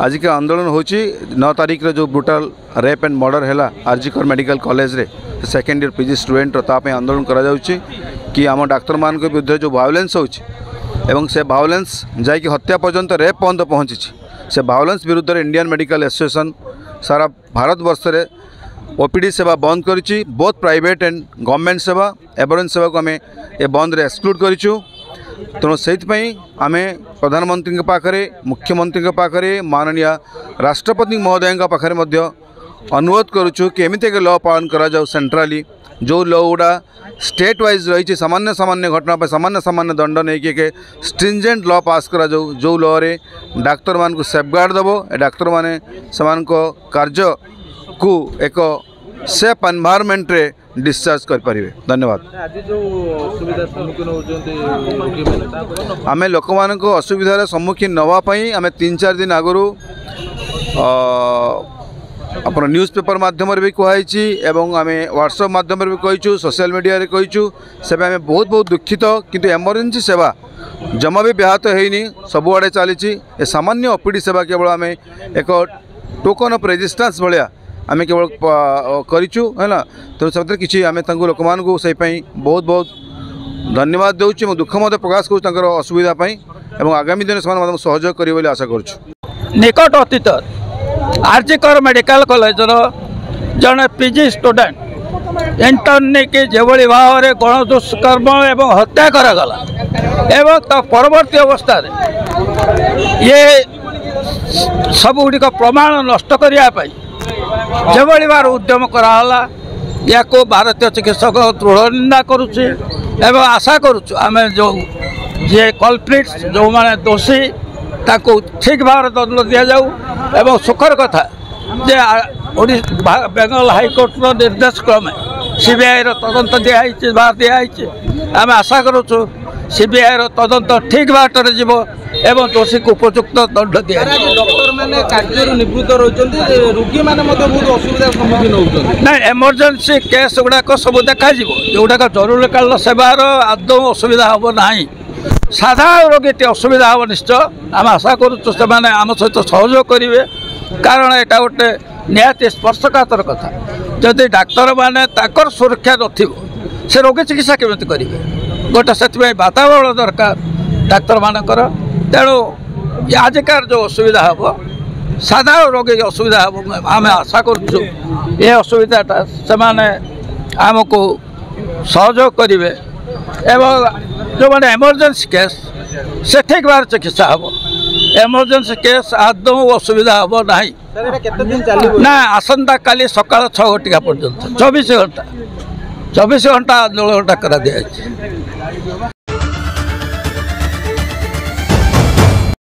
आज के आंदोलन होची 9 तारीख रे जो ब्रुटाल रेप एंड मर्डर है आरजीकर मेडिकल कॉलेज रे सेकेंड ईयर पीजी स्टूडेंट आंदोलन करा जाउची कि आम डाक्तर मान के विरुद्ध जो वायोलेंस होची एवं से वायोलेंस जाकि हत्या पर्यंत रेप पर्यंत पहुँची से वायोलेंस विरुद्ध इंडियन मेडिकल एसोसिएशन सारा भारत वर्ष रे ओपीडी सेवा बंद करिछि। बोथ प्राइवेट एंड गवर्नमेंट सेवा एम्बुलेंस सेवा को आम ए बंद रे एक्सक्लूड करिछु। तेणु से आम प्रधानमंत्री के पाखरे मुख्यमंत्री के पाखरे माननीय राष्ट्रपति महोदय पाखरे अनुरोध करुचु कि एमती एक लॉ पालन करा जाऊ सेंट्राली जो लॉ गुड़ा स्टेट वाइज रही सामान्य सामान्य घटना पर सामान्य सामान्य दंड नहीं कि स्ट्रिंजेंट लॉ पास करा जाऊ जो लॉ रे डाक्तर मान को सेफगार्ड देव डाक्तर माने समान को कार्य को एक सेफ एनवायरनमेंट रे डिस्चार्ज कर पारिबे। धन्यवाद। आमे लोक मान को असुविधार सम्मुखीन नवाई आम 3-4 दिन आगु अपन न्यूज़ पेपर माध्यम भी कहुई एवं आम व्हाट्सएप माध्यम भी कहीचु सोशल मीडिया रे कहीचु से आम बहुत बहुत दुखित किंतु एमरजेंसी सेवा जमा भी ब्याहत होनी सबुआड़े चली सामान्य ओपीडी सेवा केवल आम एक टोकन ऑफ रेजिस्टेंस भाया आम केवल करूँ है तो सब किसी आम लोक मान से बहुत बहुत धन्यवाद दूँ दुख मत प्रकाश कर असुविधापी और आगामी दिन से सहयोग करें आशा करुँ। निकट अतीत आरजीकर मेडिकल कॉलेज जड़े पीजी स्टूडेंट इंटर्न की जो भाव में गण दुष्कर्म एवं हत्या करागला एवं तो परवर्ती अवस्था ये सबुड़ प्रमाण नष्ट करने जो बार उद्यम कराला या को भारतीय चिकित्सक दृढ़ निंदा करुच्ची एवं आशा करुचु आम जो जे कल्प्रिट्स जो माने दोषी ताको ठीक भाव दंड दि जाऊ एवं सुखर कथा जे बेंगल हाईकोर्ट निर्देश क्रमे सीबीआई तदंत दिखाई बाहर दिखाई आम आशा करुचु सीबीआई तदंत ठीक बाटर जीव एवं दोषी को उपयुक्त दंड दि डॉक्टर माने कार्य निवृत्त रही रोगी मैंने बहुत असुविधा सम्मुखीन होती ना एमरजेंसी केस गुड़ाक सब देखा जोटाक जरूरीकालीन सेवार आदौ असुविधा हम ना साधारण रोगी असुविधा हम निश्चय आम आशा करुचु से आम सहित सहयोग करेंगे कारण यहाँ गोटे निहाती स्पर्शकातर कथा जदि डाक्तर मैंने सुरक्षा न से रोगी चिकित्सा केमी करेंगे गोटे से वातावरण दरकार डाक्तर मानकर तेणु आजिकार जो असुविधा हम साधारण रोगी असुविधा हम आम आशा करुचु ये असुविधाटा से आमको सहयोग करेंगे एवं जो मैंने एमरजेंसी केस से ठीक भाव चिकित्सा हम एमरजेंसी केस आदौ असुविधा हम ना आसंता काली सकाल 6 घटिका पर्यंत 24 घंटा आंदोलन करा दिया।